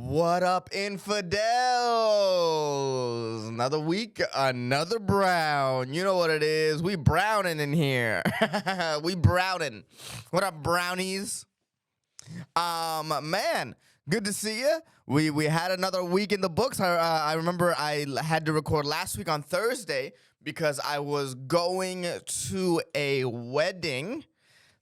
What up, infidels? Another week, another brown. You know what it is. We browning in here. We browning. What up, brownies? Man, good to see you. We had another week in the books. I remember I had to record last week on Thursday because I was going to a wedding.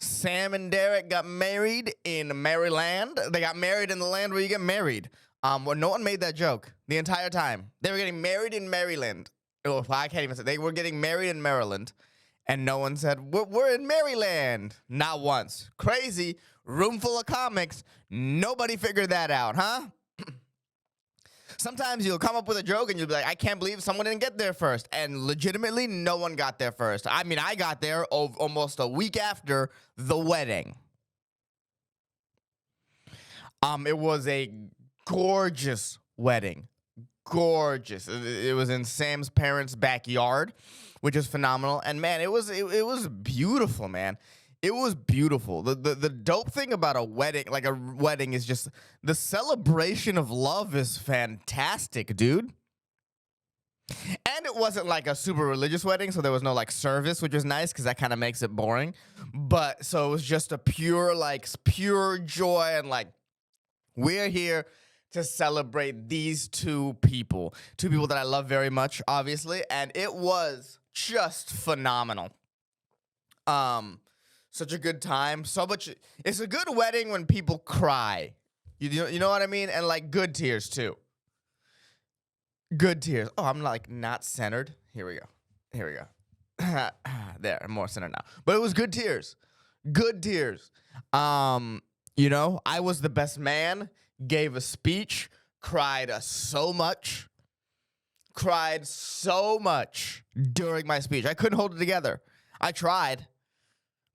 Sam and Derek got married in Maryland. They got married in the land where you get married. Well, no one made that joke the entire time. They were getting married in Maryland. Oh, I can't even say. They were getting married in Maryland, and no one said, we're in Maryland. Not once. Crazy. Room full of comics. Nobody figured that out, huh? Sometimes you'll come up with a joke and you'll be like, I can't believe someone didn't get there first. And legitimately, no one got there first. I mean, I got there almost a week after the wedding. It was a gorgeous wedding. Gorgeous. It was in Sam's parents' backyard, which is phenomenal. And man, it was beautiful, man. It was beautiful. The dope thing about a wedding is just the celebration of love is fantastic, dude. And it wasn't like a super religious wedding, so there was no like service, which was nice because that kind of makes it boring. But so it was just a pure joy and like we're here to celebrate these two people that I love very much, obviously, and it was just phenomenal. Such a good time. It's a good wedding when people cry. You know what I mean? And like good tears too. Good tears. Oh, I'm like not centered. Here we go. There, I'm more centered now. But it was good tears. Good tears. I was the best man, gave a speech, cried so much during my speech. I couldn't hold it together. I tried.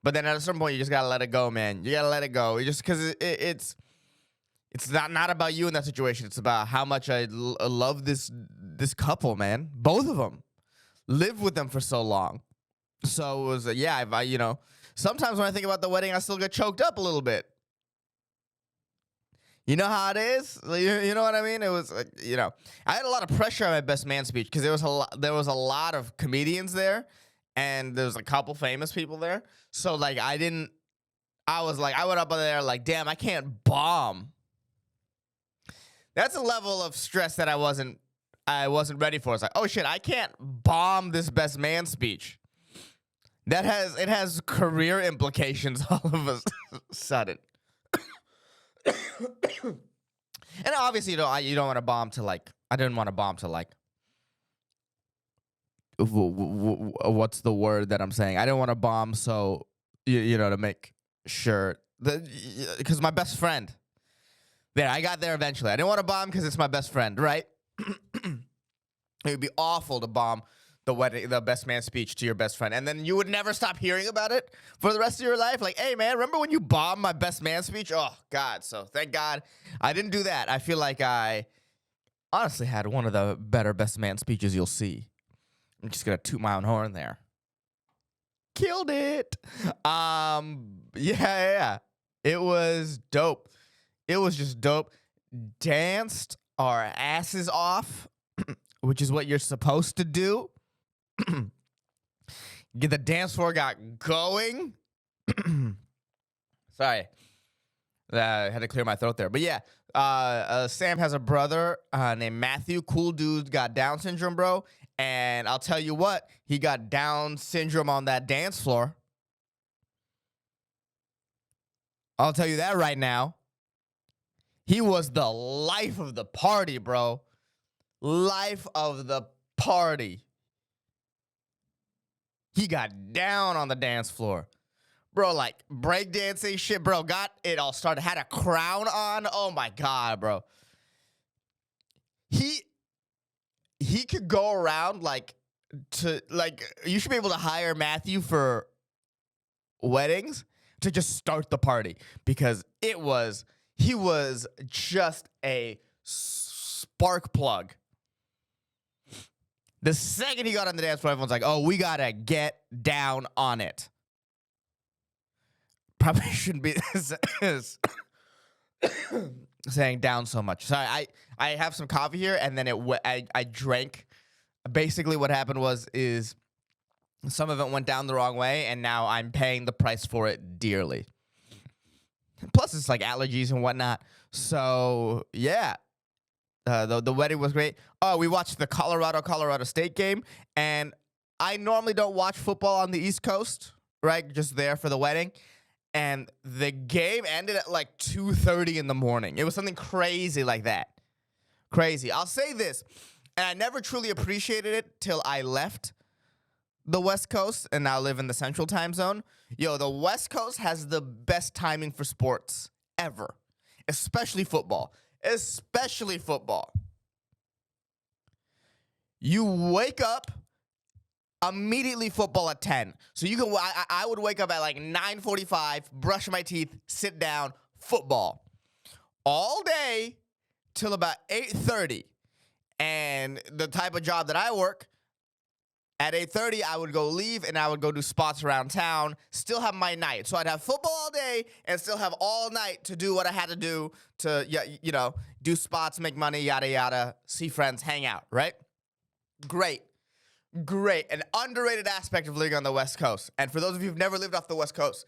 But then at a certain point, you just gotta let it go, man. You gotta let it go. Because it's not about you in that situation. It's about how much I love this couple, man. Both of them. Lived with them for so long. So it was, sometimes when I think about the wedding, I still get choked up a little bit. You know how it is? You know what I mean? It was, I had a lot of pressure on my best man speech because there was a lot of comedians there. And there's a couple famous people there. So, like, I went up there like, damn, I can't bomb. That's a level of stress that I wasn't ready for. It's like, oh, shit, I can't bomb this best man speech. It has career implications all of a sudden. And obviously, you don't want to bomb to, like, I didn't want to bomb to, like, what's the word that I'm saying? I didn't want to bomb, so to make sure that because my best friend. There, I got there eventually. I didn't want to bomb because it's my best friend, right? It would be awful to bomb the best man speech to your best friend, and then you would never stop hearing about it for the rest of your life. Like, hey man, remember when you bombed my best man speech? Oh God! So thank God I didn't do that. I feel like I honestly had one of the better best man speeches you'll see. I'm just gonna toot my own horn there. Killed it. Yeah. It was dope. It was just dope. Danced our asses off, which is what you're supposed to do. Get the dance floor got going. Sorry. I had to clear my throat there. But yeah, Sam has a brother named Matthew. Cool dude, got Down syndrome, bro. And I'll tell you what, he got Down syndrome on that dance floor. I'll tell you that right now. He was the life of the party, bro. Life of the party. He got down on the dance floor. Bro, like breakdancing shit, bro. Got it all started. Had a crown on. Oh my God, bro. He could go around you should be able to hire Matthew for weddings to just start the party because he was just a spark plug. The second he got on the dance floor, everyone's like, oh, we gotta get down on it. Probably shouldn't be saying down so much. So I have some coffee here, and then I drank. Basically, what happened is some of it went down the wrong way, and now I'm paying the price for it dearly. Plus, it's like allergies and whatnot. So yeah, the wedding was great. Oh, we watched the Colorado State game, and I normally don't watch football on the East Coast, right? Just there for the wedding. And the game ended at like 2:30 in the morning. It was something crazy like that. Crazy. I'll say this, and I never truly appreciated it till I left the West Coast and now live in the Central Time Zone. Yo, the West Coast has the best timing for sports ever, especially football. Especially football. You wake up immediately football at 10. So you can I would wake up at like 9:45, brush my teeth, sit down, football. All day till about 8:30. And the type of job that I work, at 8:30, I would go leave and I would go do spots around town, still have my night. So I'd have football all day and still have all night to do what I had to do to, do spots, make money, yada, yada, see friends, hang out, right? Great. Great. An underrated aspect of living on the West Coast. And for those of you who've never lived off the West Coast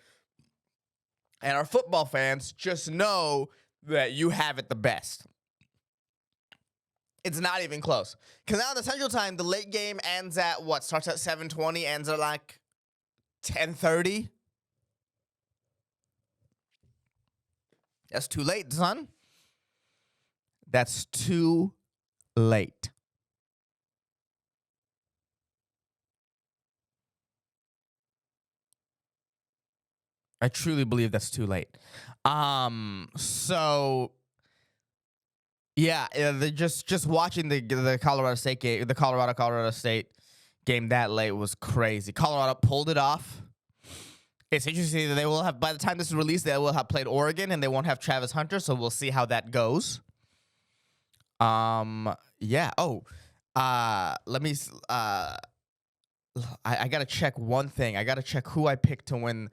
and are football fans, just know that you have it the best. It's not even close. Because now in the Central Time, the late game ends at what? Starts at 7:20, ends at like 10:30. That's too late, son. That's too late. I truly believe that's too late. So yeah, just watching the Colorado State game, the Colorado State game that late was crazy. Colorado pulled it off. It's interesting that they will have, by the time this is released, they will have played Oregon and they won't have Travis Hunter, so we'll see how that goes. Yeah. Oh, let me. I gotta check one thing. I gotta check who I picked to win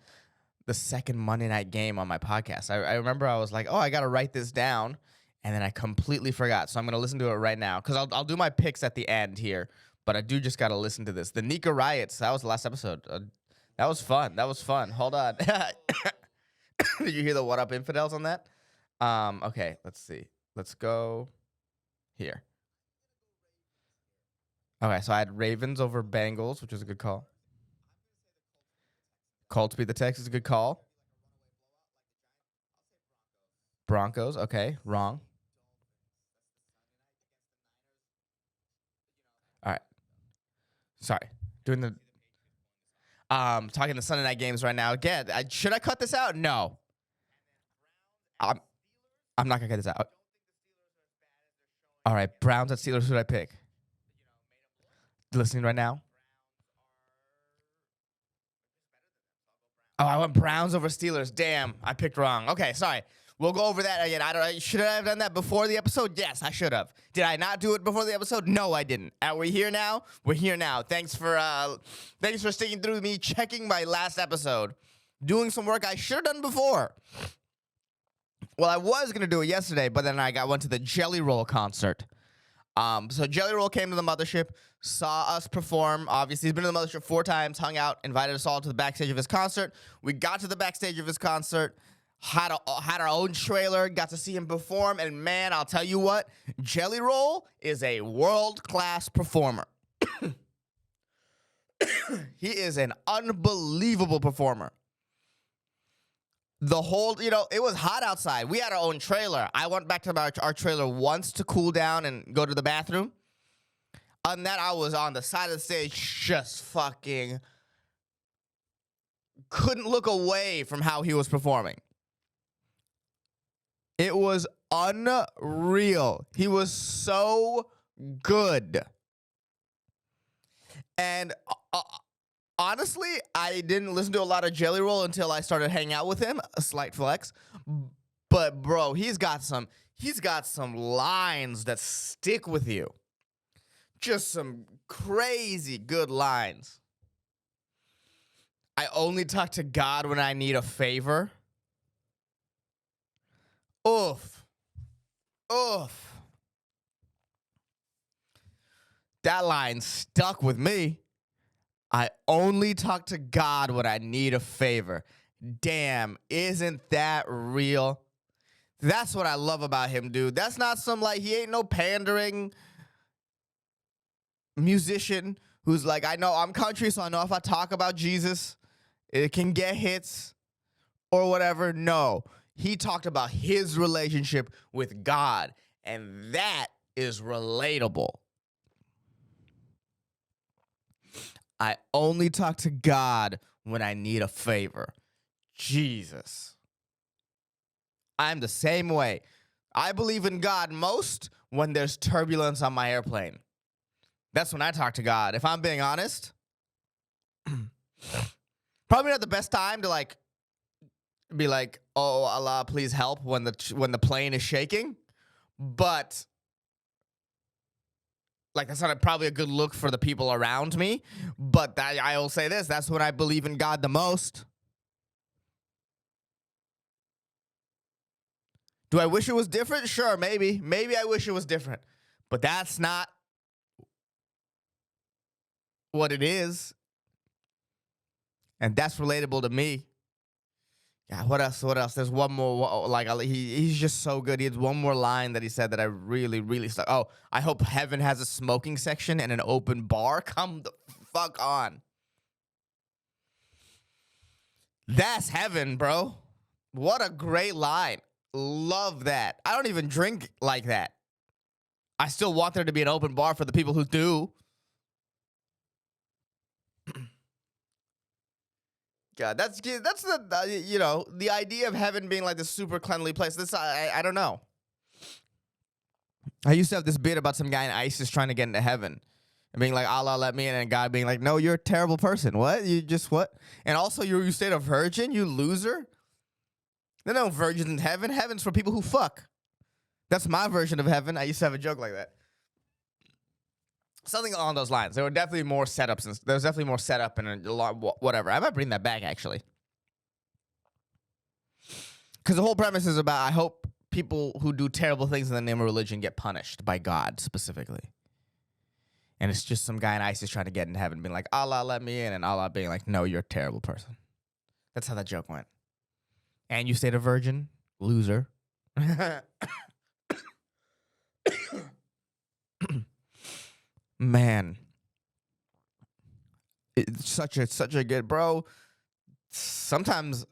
the second Monday night game on my podcast. I remember I was like, oh, I gotta write this down. And then I completely forgot. So I'm going to listen to it right now. Because I'll do my picks at the end here. But I do just got to listen to this. The Nika Riots. That was the last episode. That was fun. That was fun. Hold on. Did you hear the What Up Infidels on that? Okay, let's see. Let's go here. Okay, so I had Ravens over Bengals, which was a good call. Colts beat the Texans. A good call. Broncos. Okay, wrong. All right. Sorry. Doing the talking the Sunday night games right now. Again, should I cut this out? No. I'm not gonna cut this out. All right, Browns at Steelers. Who did I pick? Listening right now. Oh, I went Browns over Steelers. Damn, I picked wrong. Okay, sorry. We'll go over that again. Should I have done that before the episode? Yes, I should have. Did I not do it before the episode? No, I didn't. Are we here now? We're here now. Thanks for sticking through me checking my last episode. Doing some work I should have done before. Well, I was gonna do it yesterday, but then I went to the Jelly Roll concert. So Jelly Roll came to the mothership, saw us perform. Obviously, he's been to the mothership 4 times, hung out, invited us all to the backstage of his concert. We got to the backstage of his concert, had our own trailer, got to see him perform, and man, I'll tell you what, Jelly Roll is a world-class performer. He is an unbelievable performer. The whole, it was hot outside. We had our own trailer. I went back to our trailer once to cool down and go to the bathroom. Other than that, I was on the side of the stage just fucking couldn't look away from how he was performing. It was unreal. He was so good. And honestly, I didn't listen to a lot of Jelly Roll until I started hanging out with him. A slight flex. But bro, he's got some lines that stick with you. Just some crazy good lines. I only talk to God when I need a favor. Oof. Oof. That line stuck with me. I only talk to God when I need a favor. Damn, isn't that real? That's what I love about him, dude. That's not some like he ain't no pandering musician who's like, I know I'm country, so I know if I talk about Jesus, it can get hits or whatever. No, he talked about his relationship with God, and that is relatable. I only talk to God when I need a favor. Jesus. I'm the same way. I believe in God most when there's turbulence on my airplane. That's when I talk to God. If I'm being honest, probably not the best time to like be like, "Oh Allah, please help" when the plane is shaking. But like that's not probably a good look for the people around me. But I will say this: that's when I believe in God the most. Do I wish it was different? Sure, maybe. Maybe I wish it was different. But that's not what it is. And that's relatable to me. Yeah, what else? What else? There's one more. Like he's just so good. He has one more line that he said that I really, really stuck. Oh, I hope heaven has a smoking section and an open bar. Come the fuck on. That's heaven, bro. What a great line. Love that. I don't even drink like that. I still want there to be an open bar for the people who do. God, that's the the idea of heaven being like this super cleanly place. This I don't know. I used to have this bit about some guy in ISIS trying to get into heaven and being like, Allah let me in, and God being like, no, you're a terrible person. What? You just what? And also you stayed a virgin, you loser. There are no virgins in heaven. Heaven's for people who fuck. That's my version of heaven. I used to have a joke like that. Something along those lines. There were definitely more setups, and there's definitely more setup and a lot, whatever. I might bring that back actually, because the whole premise is about I hope people who do terrible things in the name of religion get punished by God specifically. And it's just some guy in ISIS trying to get into heaven, being like, Allah let me in, and Allah being like, no, you're a terrible person. That's how that joke went. And you stayed a virgin, loser. Man, it's such a good bro. Sometimes,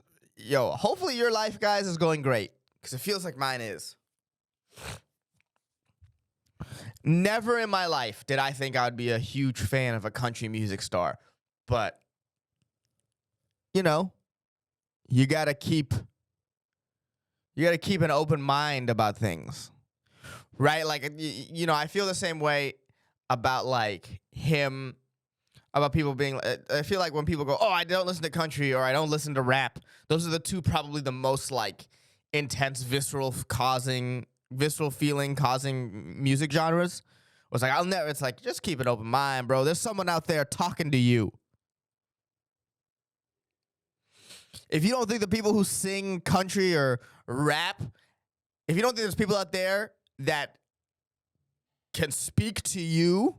hopefully your life, guys, is going great because it feels like mine is. Never in my life did I think I would be a huge fan of a country music star, but you gotta keep an open mind about things, right? Like I feel the same way about like him, about people being. I feel like when people go, "Oh, I don't listen to country" or "I don't listen to rap," those are the two probably the most like intense, visceral feeling causing music genres. It's like It's like just keep an open mind, bro. There's someone out there talking to you. If you don't think the people who sing country or rap, if you don't think there's people out there that can speak to you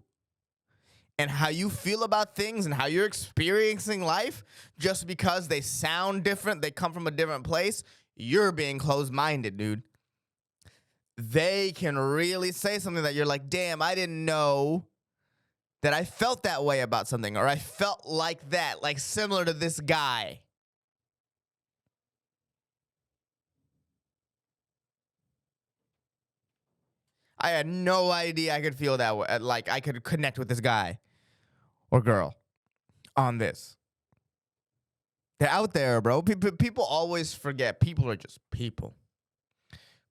and how you feel about things and how you're experiencing life just because they sound different, they come from a different place, you're being closed-minded, dude. They can really say something that you're like, damn, I didn't know that I felt that way about something, or I felt like that, like similar to this guy. I had no idea I could feel that way. Like I could connect with this guy or girl on this. They're out there, bro. People always forget. People are just people.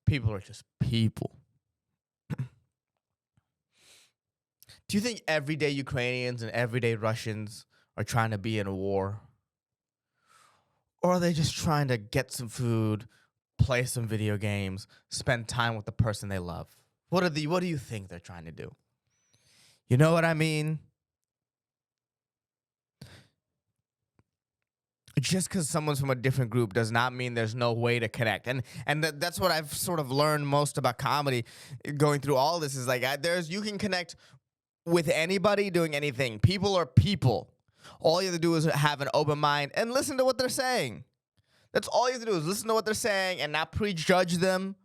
People are just people. Do you think everyday Ukrainians and everyday Russians are trying to be in a war? Or are they just trying to get some food, play some video games, spend time with the person they love? What do you think they're trying to do? You know what I mean? Just because someone's from a different group does not mean there's no way to connect. And that's what I've sort of learned most about comedy, going through all this is like there's you can connect with anybody doing anything. People are people. All you have to do is have an open mind and listen to what they're saying. That's all you have to do is listen to what they're saying and not prejudge them.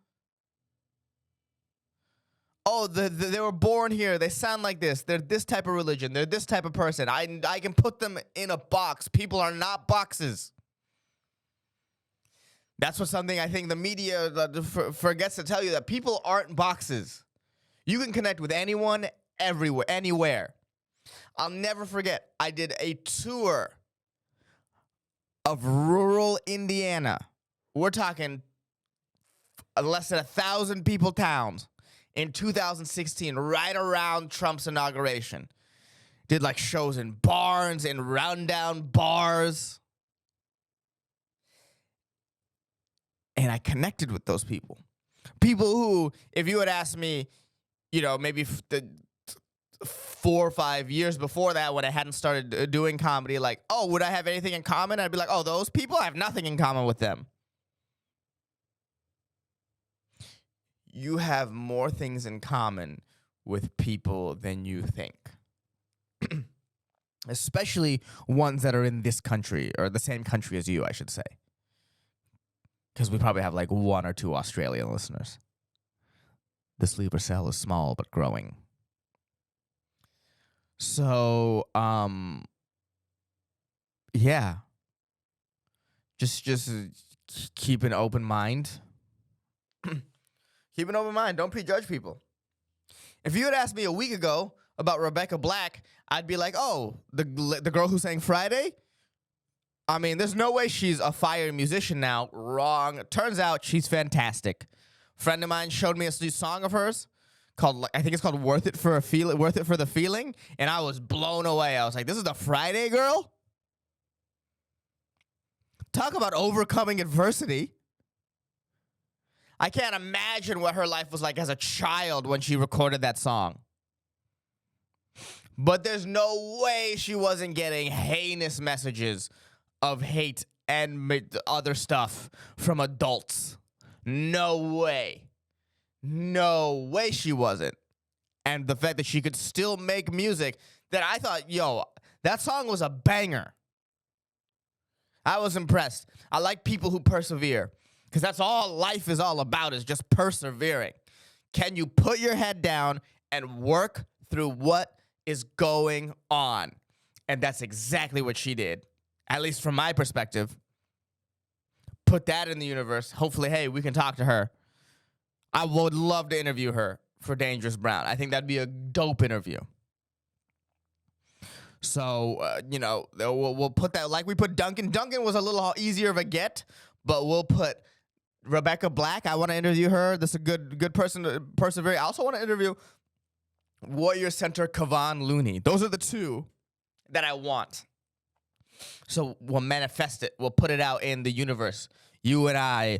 Oh, they were born here. They sound like this. They're this type of religion. They're this type of person. I can put them in a box. People are not boxes. That's what something I think the media forgets to tell you, that people aren't boxes. You can connect with anyone, everywhere, anywhere. I'll never forget, I did a tour of rural Indiana. We're talking less than 1,000 people towns in 2016, right around Trump's inauguration. Did like shows in barns, in rundown bars. And I connected with those people. People who, if you had asked me, maybe the 4 or 5 years before that, when I hadn't started doing comedy, like, oh, would I have anything in common? I'd be like, oh, those people, I have nothing in common with them. You have more things in common with people than you think. Especially ones that are in this country, or the same country as you, I should say. Because we probably have like 1 or 2 Australian listeners. The sleeper cell is small but growing. So, yeah. Just keep an open mind. Keep an open mind. Don't prejudge people. If you had asked me a week ago about Rebecca Black, I'd be like, oh, the girl who sang Friday? I mean, there's no way she's a fire musician now. Wrong. Turns out she's fantastic. Friend of mine showed me a new song of hers called, I think it's called Worth It for the Feeling, and I was blown away. I was like, this is the Friday girl? Talk about overcoming adversity. I can't imagine what her life was like as a child when she recorded that song. But there's no way she wasn't getting heinous messages of hate and other stuff from adults. No way. No way she wasn't. And the fact that she could still make music that I thought, that song was a banger. I was impressed. I like people who persevere, because that's all life is all about, is just persevering. Can you put your head down and work through what is going on? And that's exactly what she did. At least from my perspective. Put that in the universe. Hopefully, hey, we can talk to her. I would love to interview her for Dangerous Brown. I think that'd be a dope interview. So, we'll put that like we put Duncan. Duncan was a little easier of a get, but we'll put Rebecca Black. I want to interview her. This is a good person to persevere. I also want to interview Warrior Center Kevon Looney. Those are the 2 that I want. So we'll manifest it. We'll put it out in the universe. You and I,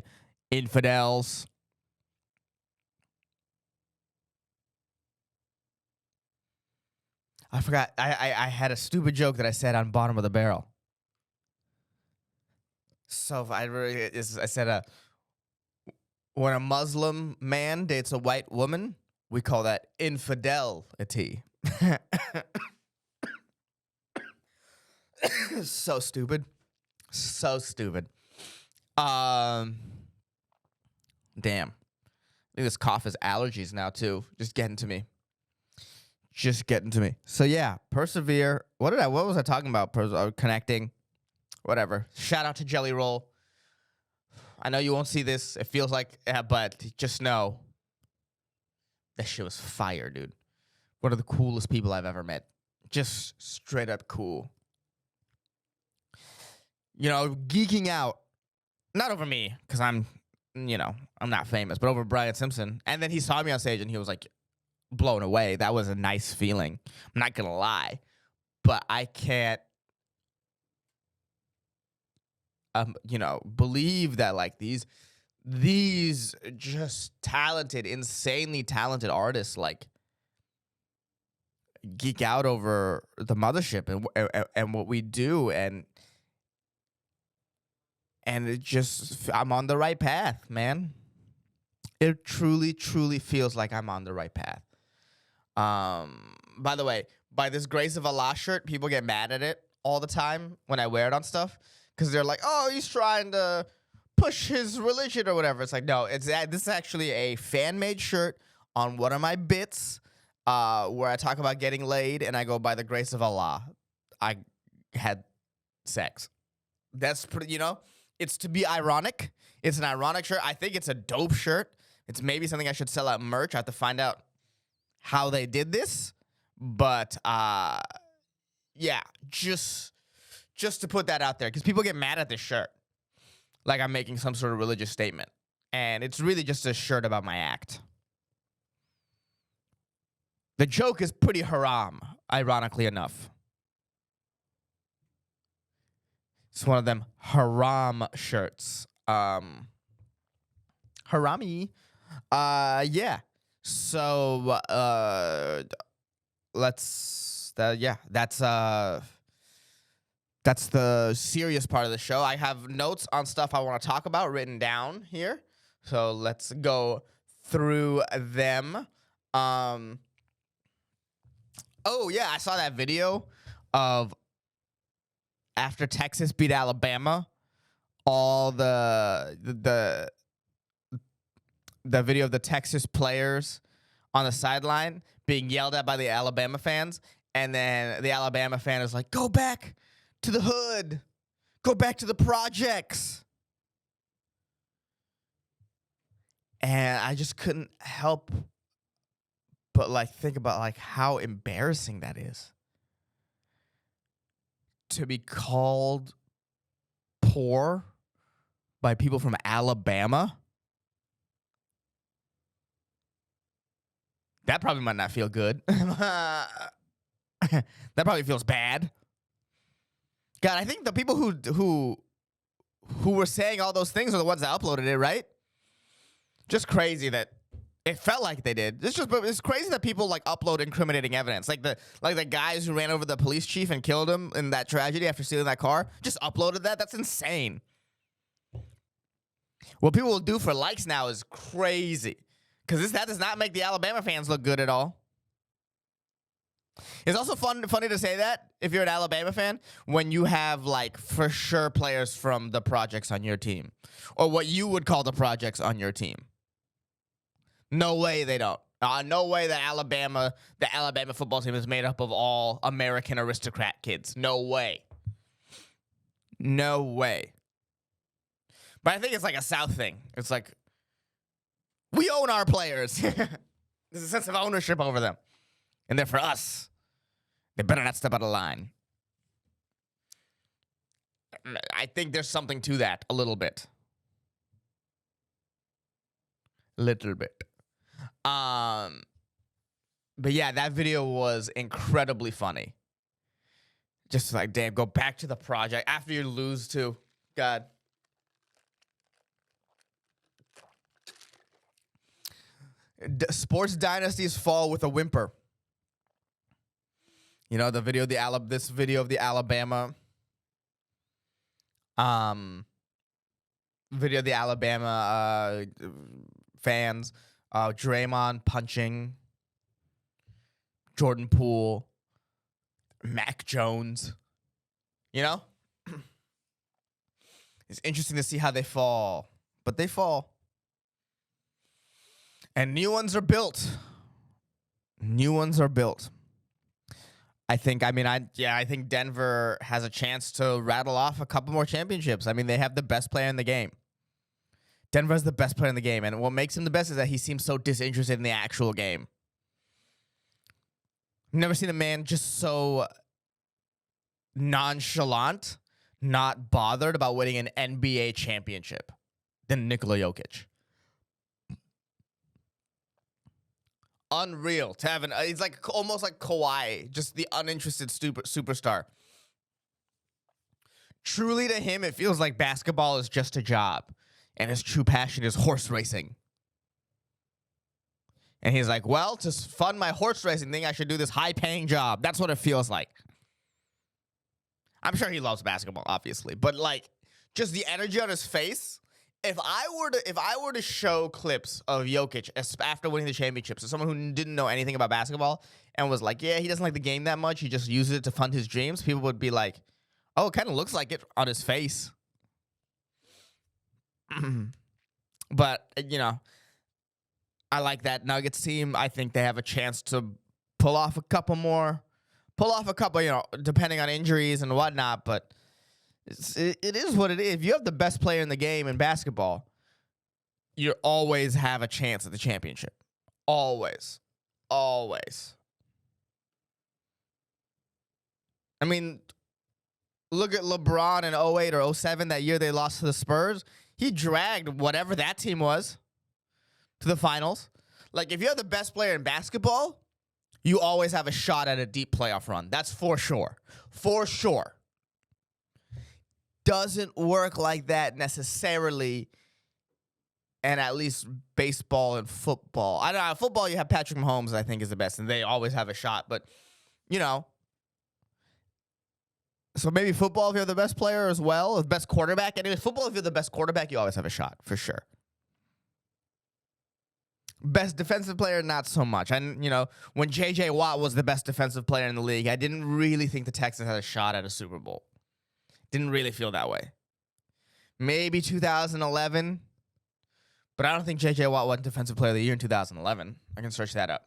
infidels. I forgot. I had a stupid joke that I said on Bottom of the Barrel. So I said, when a Muslim man dates a white woman, we call that infidelity. So stupid. So stupid. Damn. I think this cough is allergies now, too. Just getting to me. So, yeah, persevere. What was I talking about? Connecting. Whatever. Shout out to Jelly Roll. I know you won't see this. It feels like, but just know that shit was fire, dude. One of the coolest people I've ever met. Just straight up cool. Geeking out, not over me, because I'm not famous, but over Brian Simpson. And then he saw me on stage and he was like blown away. That was a nice feeling. I'm not going to lie, but I can't, believe that like these just talented, insanely talented artists like geek out over the mothership and what we do. And And I'm on the right path, man. It truly, truly feels like I'm on the right path. By the way, by this Grace of Allah shirt, people get mad at it all the time when I wear it on stuff because they're like, "Oh, he's trying to push his religion or whatever." It's like, no, this is actually a fan-made shirt on one of my bits where I talk about getting laid, and I go, "By the grace of Allah, I had sex." That's pretty, it's to be ironic. It's an ironic shirt. I think it's a dope shirt. It's maybe something I should sell at merch. I have to find out how they did this. But, yeah, just to put that out there, because people get mad at this shirt like I'm making some sort of religious statement. And it's really just a shirt about my act. The joke is pretty haram, ironically enough. It's one of them haram shirts. Harami. Yeah. So, that's the serious part of the show. I have notes on stuff I want to talk about written down here. So let's go through them. Oh yeah, I saw that video of after Texas beat Alabama, all the video of the Texas players on the sideline being yelled at by the Alabama fans, and then the Alabama fan is like, "Go back to the hood. Go back to the projects." And I just couldn't help but think about how embarrassing that is. To be called poor by people from Alabama. That probably might not feel good. That probably feels bad. God, I think the people who were saying all those things are the ones that uploaded it, right? Just crazy that it felt like they did. It's crazy that people upload incriminating evidence, like the guys who ran over the police chief and killed him in that tragedy after stealing that car. Just uploaded that. That's insane. What people will do for likes now is crazy, because that does not make the Alabama fans look good at all. It's also funny to say that if you're an Alabama fan, when you have for sure players from the projects on your team, or what you would call the projects on your team. No way they don't. No way that the Alabama football team is made up of all American aristocrat kids. No way. No way. But I think it's a South thing. It's we own our players. There's a sense of ownership over them. And they're for us. They better not step out of line. I think there's something to that a little bit. Little bit. But yeah, that video was incredibly funny. Just damn, go back to the project after you lose to God. Sports dynasties fall with a whimper. The video of this video of the Alabama video of the Alabama fans, Draymond punching Jordan Poole, Mac Jones. It's interesting to see how they fall, but they fall. And new ones are built. New ones are built. I think Denver has a chance to rattle off a couple more championships. They have the best player in the game. Denver's the best player in the game, and what makes him the best is that he seems so disinterested in the actual game. I've never seen a man just so nonchalant, not bothered about winning an NBA championship than Nikola Jokic. Unreal to have he's almost like Kawhi, just the uninterested superstar. Truly to him, it feels like basketball is just a job, and his true passion is horse racing. And he's like, well, to fund my horse racing thing, I should do this high-paying job. That's what it feels like. I'm sure he loves basketball, obviously, but just the energy on his face. If I were to show clips of Jokic after winning the championships to someone who didn't know anything about basketball and was like, yeah, he doesn't like the game that much, he just uses it to fund his dreams, people would be like, oh, it kind of looks like it on his face. But, I like that Nuggets team. I think they have a chance to pull off a couple, depending on injuries and whatnot, but it is what it is. If you have the best player in the game in basketball, you always have a chance at the championship. Always. Always. I mean, look at LeBron in 08 or 07, that year they lost to the Spurs. He dragged whatever that team was to the finals. Like, if you have the best player in basketball, you always have a shot at a deep playoff run. That's for sure. For sure. Doesn't work like that necessarily, and at least baseball and football. I don't know. Football, you have Patrick Mahomes, I think, is the best, and they always have a shot. But, so maybe football if you're the best player as well, the best quarterback. Anyway, football, if you're the best quarterback, you always have a shot, for sure. Best defensive player, not so much. When J.J. Watt was the best defensive player in the league, I didn't really think the Texans had a shot at a Super Bowl. Didn't really feel that way. Maybe 2011, but I don't think J.J. Watt won Defensive Player of the Year in 2011. I can search that up.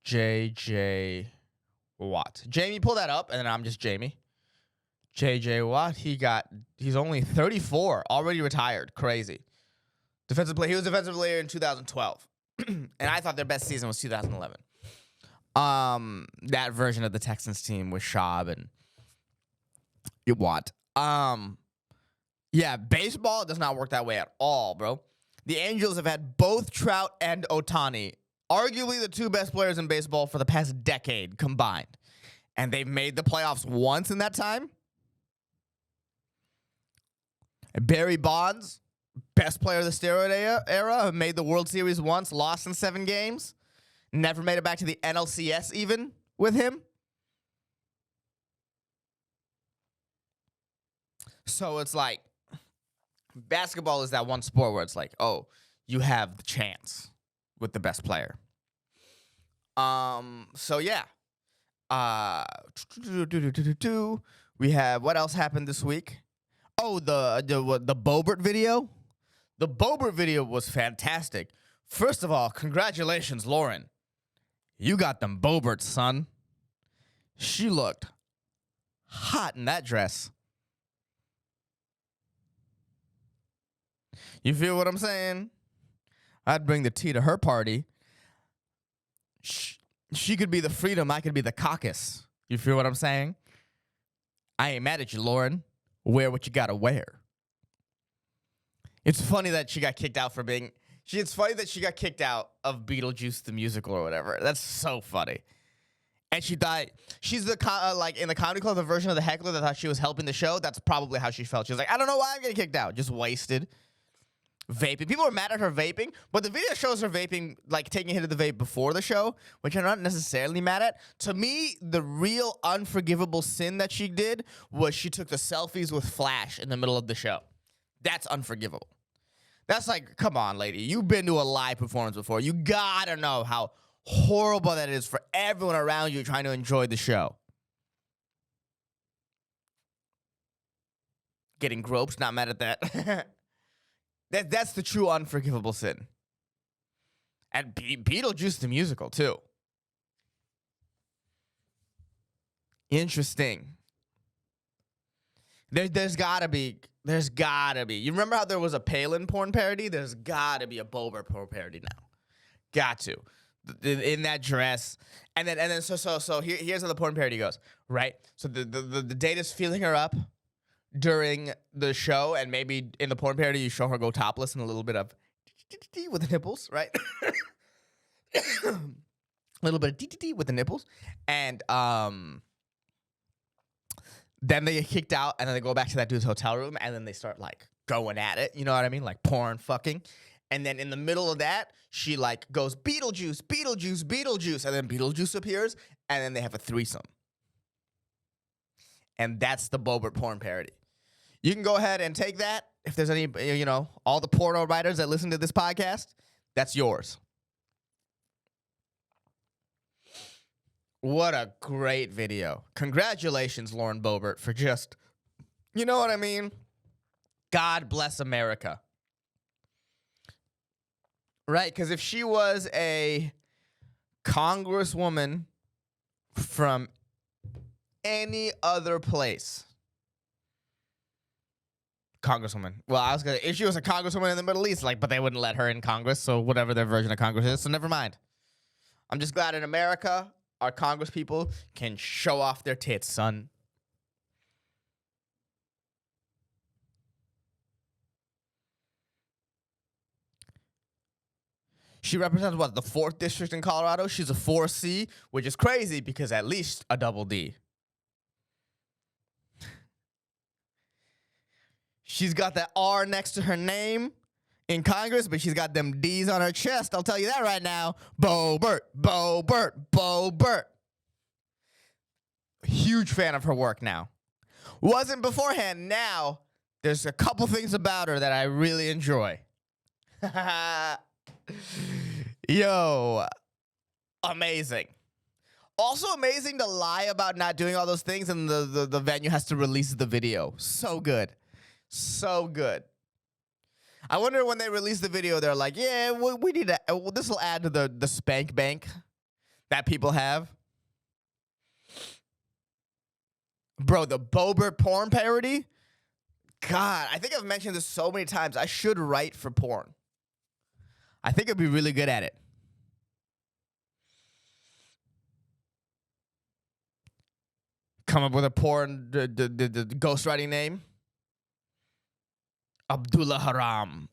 J.J. Watt. Jamie, pull that up, and then I'm just Jamie. J.J. Watt, he's only 34, already retired. Crazy. Defensive player. He was Defensive Player in 2012, and I thought their best season was 2011. That version of the Texans team with Schaub and Watt. Yeah, baseball does not work that way at all, bro. The Angels have had both Trout and Ohtani, arguably the two best players in baseball for the past decade combined. And they've made the playoffs once in that time. Barry Bonds, best player of the steroid era, made the World Series once, lost in 7 games. Never made it back to the NLCS even with him. So it's like, basketball is that one sport where it's like, oh, you have the chance with the best player. So yeah. We have, what else happened this week? Oh, the Boebert video. The Boebert video was fantastic. First of all, congratulations, Lauren. You got them Boeberts, son. She looked hot in that dress. You feel what I'm saying? I'd bring the tea to her party. She could be the freedom. I could be the caucus. You feel what I'm saying? I ain't mad at you, Lauren. Wear what you gotta wear. It's funny that she got kicked out for being... It's funny that she got kicked out of Beetlejuice the musical or whatever. That's so funny. And she thought... She's the... in the comedy club, the version of the heckler that thought she was helping the show. That's probably how she felt. She was like, I don't know why I'm getting kicked out. Just wasted. Vaping. People are mad at her vaping, but the video shows her vaping, like taking a hit of the vape before the show, which I'm not necessarily mad at. To me, the real unforgivable sin that she did was she took the selfies with Flash in the middle of the show. That's unforgivable. That's like, come on, lady. You've been to a live performance before. You gotta know how horrible that is for everyone around you trying to enjoy the show. Getting groped, not mad at that. That's the true unforgivable sin. And Beetlejuice the musical, too. Interesting. There's gotta be. You remember how there was a Palin porn parody? There's gotta be a Boebert porn parody now. Got to. In that dress. And then so here's how the porn parody goes, right? So the date is feeling her up during the show, and maybe in the porn parody you show her go topless and a little bit of with the nipples, right? A little bit of with the nipples, and then they get kicked out, and then they go back to that dude's hotel room, and then they start like going at it. You know what I mean? Like porn fucking. And then in the middle of that, she like goes Beetlejuice, Beetlejuice, Beetlejuice, and then Beetlejuice appears, and then they have a threesome. And that's the Bobert porn parody. You can go ahead and take that. If there's any, all the porno writers that listen to this podcast, that's yours. What a great video. Congratulations, Lauren Boebert, for just, you know what I mean? God bless America. Right? Because if she was a congresswoman from any other place, congresswoman. Well, I was gonna. If she was a congresswoman in the Middle East, but they wouldn't let her in Congress, so whatever their version of Congress is. So never mind. I'm just glad in America, our Congress people can show off their tits, son. She represents what, the 4th district in Colorado? She's a 4C, which is crazy because at least a double D. She's got that R next to her name in Congress, but she's got them D's on her chest. I'll tell you that right now. Boebert, Boebert, Boebert. Huge fan of her work now. Wasn't beforehand. Now, there's a couple things about her that I really enjoy. Yo, amazing. Also amazing to lie about not doing all those things and the venue has to release the video. So good. So good. I wonder when they release the video, they're like, yeah, we need to, this will add to the spank bank that people have. Bro, the Boebert porn parody? God, I think I've mentioned this so many times. I should write for porn. I think I'd be really good at it. Come up with a porn the ghostwriting name. Abdullah Haram.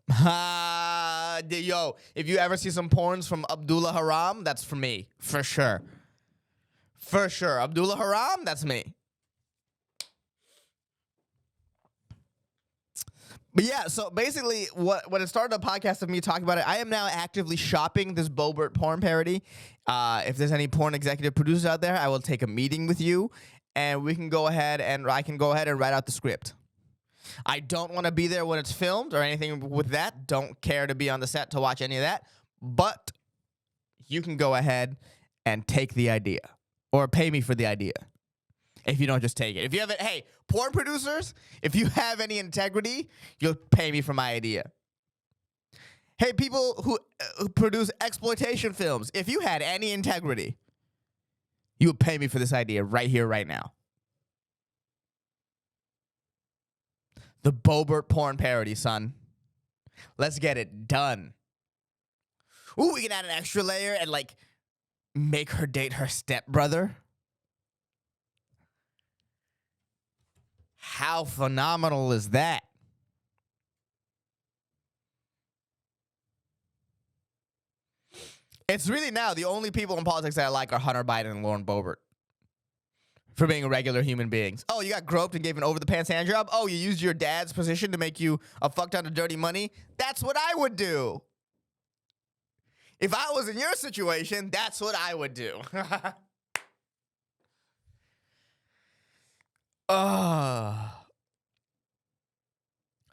Yo, if you ever see some porns from Abdullah Haram, that's for me. For sure. For sure. Abdullah Haram, that's me. But yeah, so basically, when it started a podcast of me talking about it, I am now actively shopping this Boebert porn parody. If there's any porn executive producers out there, I will take a meeting with you, and we can go ahead and I can go ahead and write out the script. I don't want to be there when it's filmed or anything with that. Don't care to be on the set to watch any of that. But you can go ahead and take the idea or pay me for the idea. If you don't just take it. If you have it, hey, porn producers, if you have any integrity, you'll pay me for my idea. Hey, people who produce exploitation films, if you had any integrity, you would pay me for this idea right here, right now. The Boebert porn parody, son. Let's get it done. Ooh, we can add an extra layer and, make her date her stepbrother. How phenomenal is that? It's really now the only people in politics that I like are Hunter Biden and Lauren Boebert for being regular human beings. Oh, you got groped and gave an over-the-pants hand job? Oh, you used your dad's position to make you a fuck ton of dirty money? That's what I would do. If I was in your situation, that's what I would do.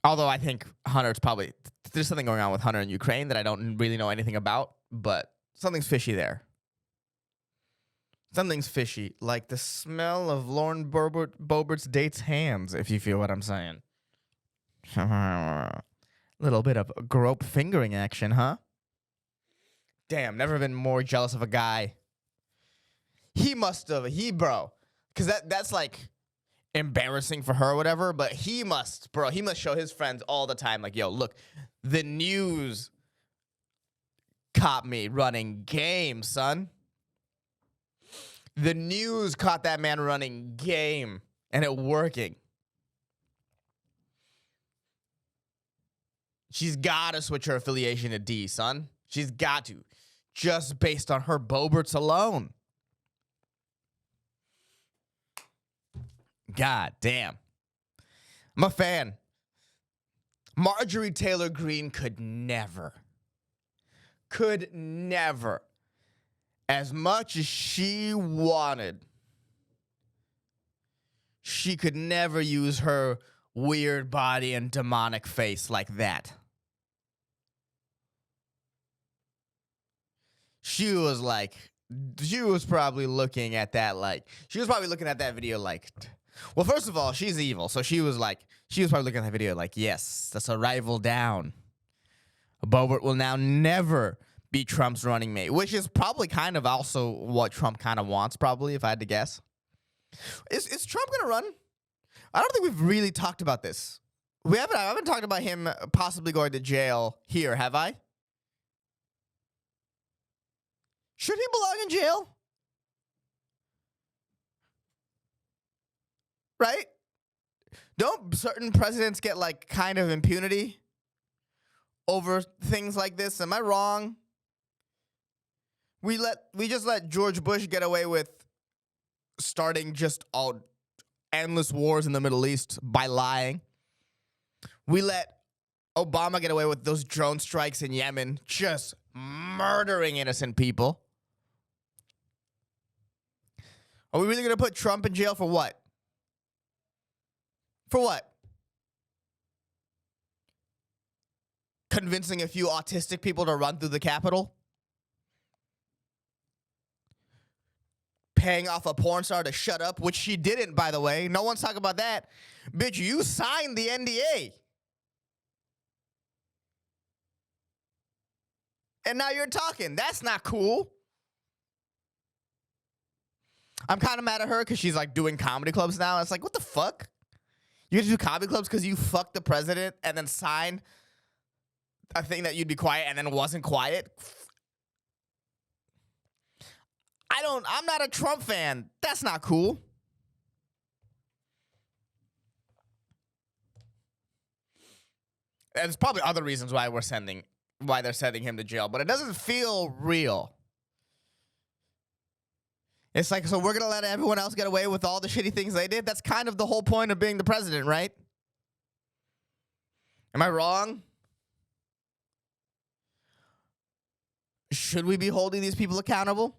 Although I think Hunter's probably, there's something going on with Hunter in Ukraine that I don't really know anything about, but something's fishy there. Something's fishy, like the smell of Lauren Boebert's date's hands, if you feel what I'm saying. Little bit of grope fingering action, huh? Damn, never been more jealous of a guy. He must have, bro, because that's embarrassing for her or whatever, but he must show his friends all the time, yo, look, the news caught me running game, son. The news caught that man running game, and it working. She's got to switch her affiliation to D, son. She's got to, just based on her Boeberts alone. God damn. I'm a fan. Marjorie Taylor Greene could never, as much as she wanted, She could never use her weird body and demonic face like that. She was like, she was probably looking at that like, she was probably looking at that video like, well, first of all, she's evil. So she was probably looking at that video like, yes, that's a rival down. Boebert will now never be Trump's running mate, which is probably kind of also what Trump kind of wants, probably, if I had to guess. Is Trump going to run? I don't think we've really talked about this. I haven't talked about him possibly going to jail here, have I? Should he belong in jail? Right? Don't certain presidents get like kind of impunity over things like this? Am I wrong? We just let George Bush get away with starting just all endless wars in the Middle East by lying. We let Obama get away with those drone strikes in Yemen, just murdering innocent people. Are we really going to put Trump in jail for what? For what? Convincing a few autistic people to run through the Capitol? Paying off a porn star to shut up, which she didn't, by the way. No one's talking about that. Bitch, you signed the NDA. And now you're talking. That's not cool. I'm kind of mad at her because she's like doing comedy clubs now. It's like, what the fuck? You get to do comedy clubs because you fucked the president and then signed a thing that you'd be quiet and then wasn't quiet? I'm not a Trump fan. That's not cool. And there's probably other reasons why they're sending him to jail, but it doesn't feel real. It's like, so we're going to let everyone else get away with all the shitty things they did? That's kind of the whole point of being the president, right? Am I wrong? Should we be holding these people accountable?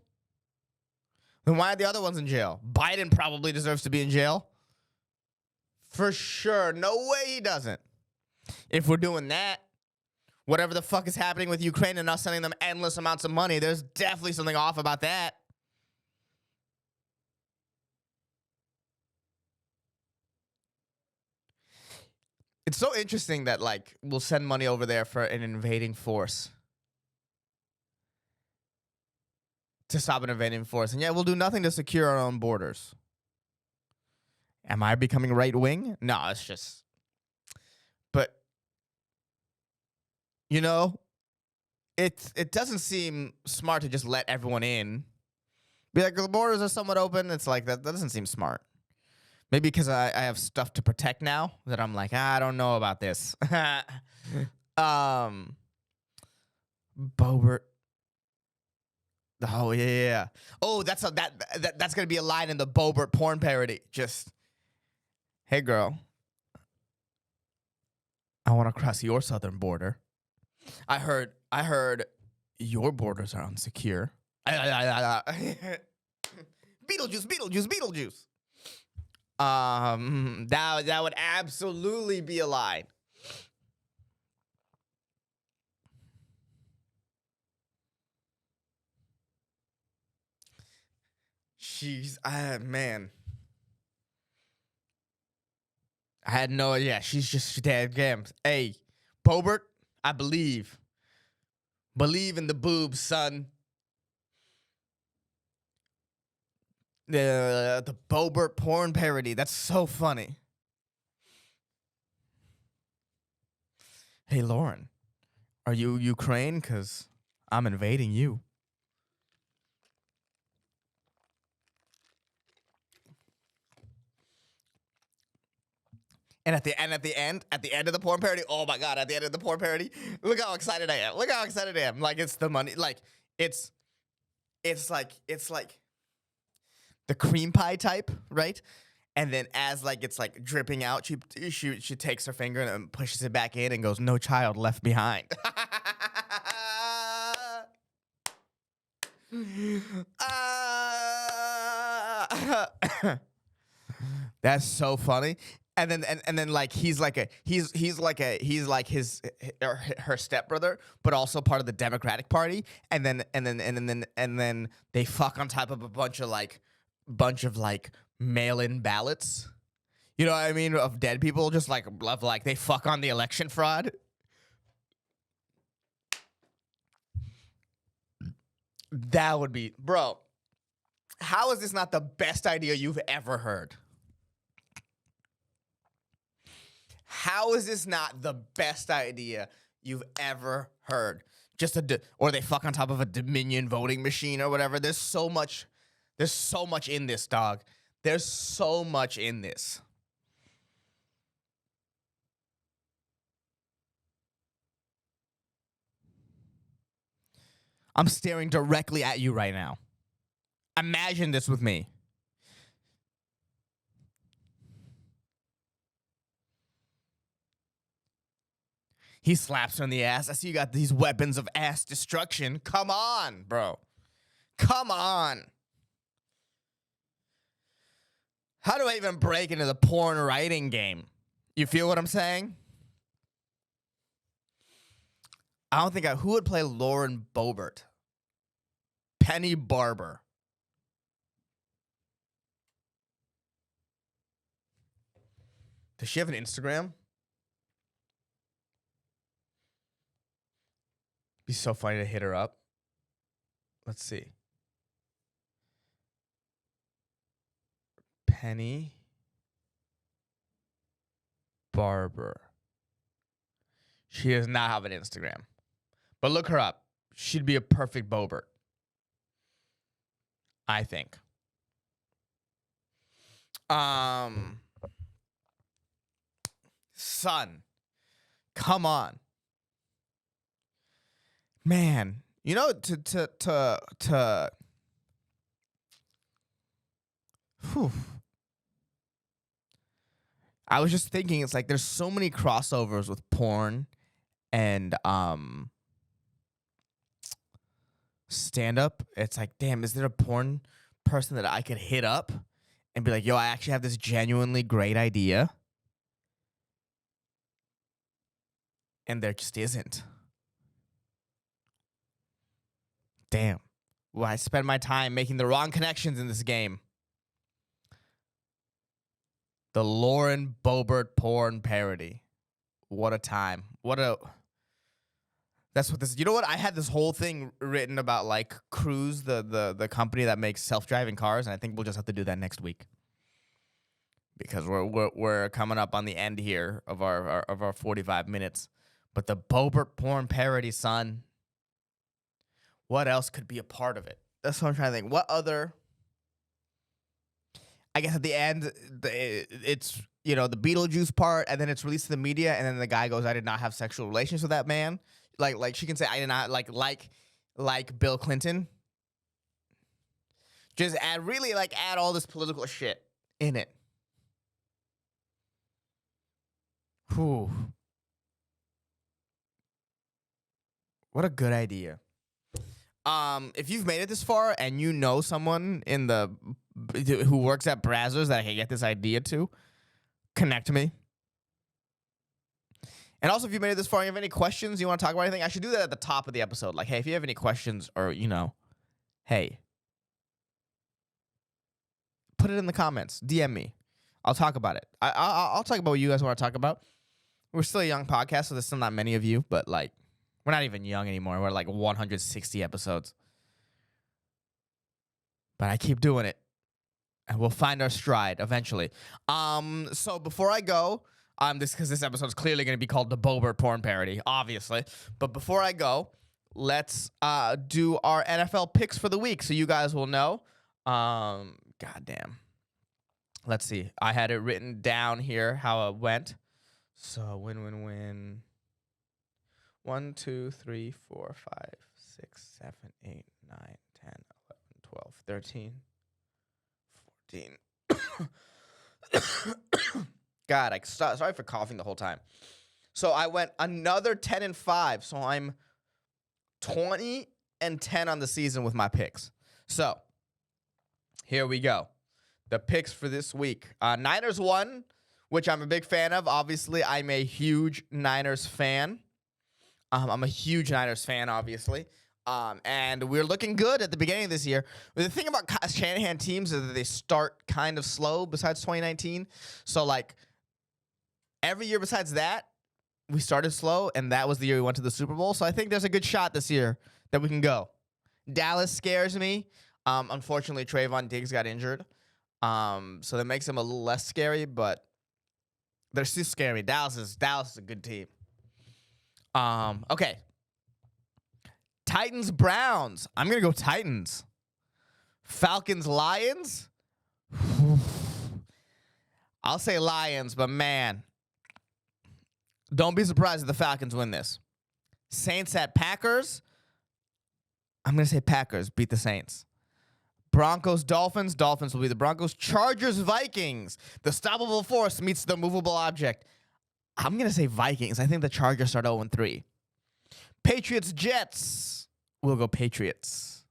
Then why are the other ones in jail? Biden probably deserves to be in jail. For sure. No way he doesn't. If we're doing that, whatever the fuck is happening with Ukraine and us sending them endless amounts of money, there's definitely something off about that. It's so interesting that, like, we'll send money over there for an invading force. To stop an invading force. And yet we'll do nothing to secure our own borders. Am I becoming right-wing? No, it's just... But, you know, it doesn't seem smart to just let everyone in. Be like, the borders are somewhat open. It's like, that doesn't seem smart. Maybe because I have stuff to protect now that I'm like, I don't know about this. Boebert. Oh, yeah. Oh, that's going to be a line in the Boebert porn parody. Just, hey, girl. I want to cross your southern border. I heard your borders are unsecure. Beetlejuice. That would absolutely be a line. Man. I had no, yeah, she's just dead games. Hey, Boebert, I believe. Believe in the boobs, son. The Boebert porn parody. That's so funny. Hey, Lauren, are you Ukraine? Because I'm invading you. And at the end of the porn parody, oh my God, at the end of the porn parody, look how excited I am. Like, it's the money, like, it's like the cream pie type, right? And then as like it's like dripping out, she takes her finger and pushes it back in and goes, "No child left behind." That's so funny. And then like he's like his her stepbrother, but also part of the Democratic Party. And then they fuck on top of a bunch of mail-in ballots. You know what I mean? Of dead people, just like they fuck on the election fraud. That would be, bro. How is this not the best idea you've ever heard? How is this not the best idea you've ever heard? Or they fuck on top of a Dominion voting machine or whatever. There's so much in this, dog. There's so much in this. I'm staring directly at you right now. Imagine this with me. He slaps her in the ass. I see you got these weapons of ass destruction. Come on, bro. Come on. How do I even break into the porn writing game? You feel what I'm saying? I don't think who would play Lauren Boebert? Penny Barber. Does she have an Instagram? Be so funny to hit her up. Let's see. Penny Barber. She does not have an Instagram. But look her up. She'd be a perfect Boebert, I think. Son, come on, man. You know, whew. I was just thinking, it's like there's so many crossovers with porn and stand up. It's like, damn, is there a porn person that I could hit up and be like, yo, I actually have this genuinely great idea? And there just isn't. Damn. Well, I spend my time making the wrong connections in this game. The Lauren Boebert porn parody. What a time. That's what this. You know what? I had this whole thing written about like Cruise, the company that makes self-driving cars, and I think we'll just have to do that next week because we're coming up on the end here of our 45 minutes. But the Boebert porn parody, son. What else could be a part of it? That's what I'm trying to think. What other? I guess at the end, it's, you know, the Beetlejuice part, and then it's released to the media, and then the guy goes, "I did not have sexual relations with that man." Like she can say, "I did not like Bill Clinton." Just add all this political shit in it. Whew. What a good idea. If you've made it this far and you know someone who works at Brazzers that I can get this idea to, connect me. And also, if you made it this far and you have any questions, you want to talk about anything, I should do that at the top of the episode. Like, hey, if you have any questions or, you know, hey, put it in the comments. DM me. I'll talk about it. I'll talk about what you guys want to talk about. We're still a young podcast, so there's still not many of you, but like, we're not even young anymore. We're like 160 episodes. But I keep doing it. And we'll find our stride eventually. So before I go, because this episode is clearly going to be called the Boebert porn parody, obviously. But before I go, let's do our NFL picks for the week so you guys will know. Goddamn. Let's see. I had it written down here how it went. So win. 1, 2, 3, 4, 5, 6, 7, 8, 9, 10, 11, 12, 13, 14. God, sorry for coughing the whole time. So I went another 10-5. So I'm 20-10 on the season with my picks. So here we go. the picks for this week. Niners won, which I'm a big fan of. Obviously, I'm a huge Niners fan. I'm a huge Niners fan, obviously. And we're looking good at the beginning of this year. But the thing about Shanahan teams is that they start kind of slow besides 2019. So, like, every year besides that, we started slow, and that was the year we went to the Super Bowl. So I think there's a good shot this year that we can go. Dallas scares me. Unfortunately, Trayvon Diggs got injured. So that makes him a little less scary, but they're still scary. Dallas is a good team. Okay. Titans, Browns. I'm going to go Titans. Falcons, Lions. I'll say Lions, but man, don't be surprised if the Falcons win this. Saints at Packers. I'm going to say Packers beat the Saints. Broncos, Dolphins. Dolphins will be the Broncos. Chargers, Vikings. The stoppable force meets the movable object. I'm going to say Vikings. I think the Chargers start 0-3. Patriots, Jets. We'll go Patriots.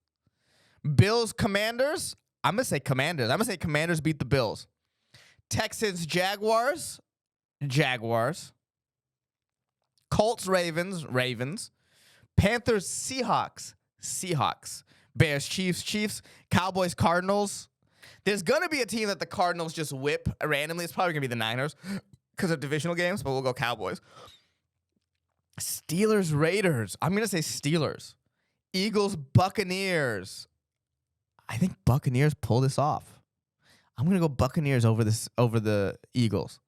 Bills, Commanders. I'm going to say Commanders. I'm going to say Commanders beat the Bills. Texans, Jaguars. Jaguars. Colts, Ravens. Ravens. Panthers, Seahawks. Seahawks. Bears, Chiefs. Chiefs. Cowboys, Cardinals. There's going to be a team that the Cardinals just whip randomly. It's probably going to be the Niners because of divisional games, but we'll go Cowboys. Steelers, Raiders. I'm going to say Steelers. Eagles, Buccaneers. I think Buccaneers pull this off. I'm going to go Buccaneers over the Eagles.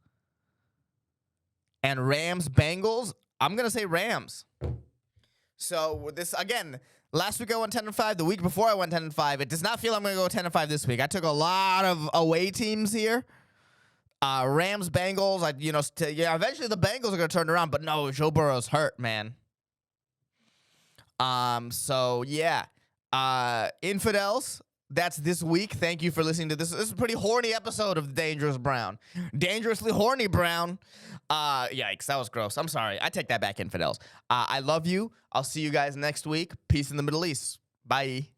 And Rams, Bengals. I'm going to say Rams. So this, again, last week I went 10-5. The week before I went 10-5. It does not feel I'm going to go 10-5 this week. I took a lot of away teams here. Rams, Bengals. Eventually the Bengals are going to turn around, but no, Joe Burrow's hurt, man. So yeah. Infidels. That's this week. Thank you for listening to this. This is a pretty horny episode of Dangerous Brown. Dangerously horny Brown. Yikes, that was gross. I'm sorry. I take that back, infidels. I love you. I'll see you guys next week. Peace in the Middle East. Bye.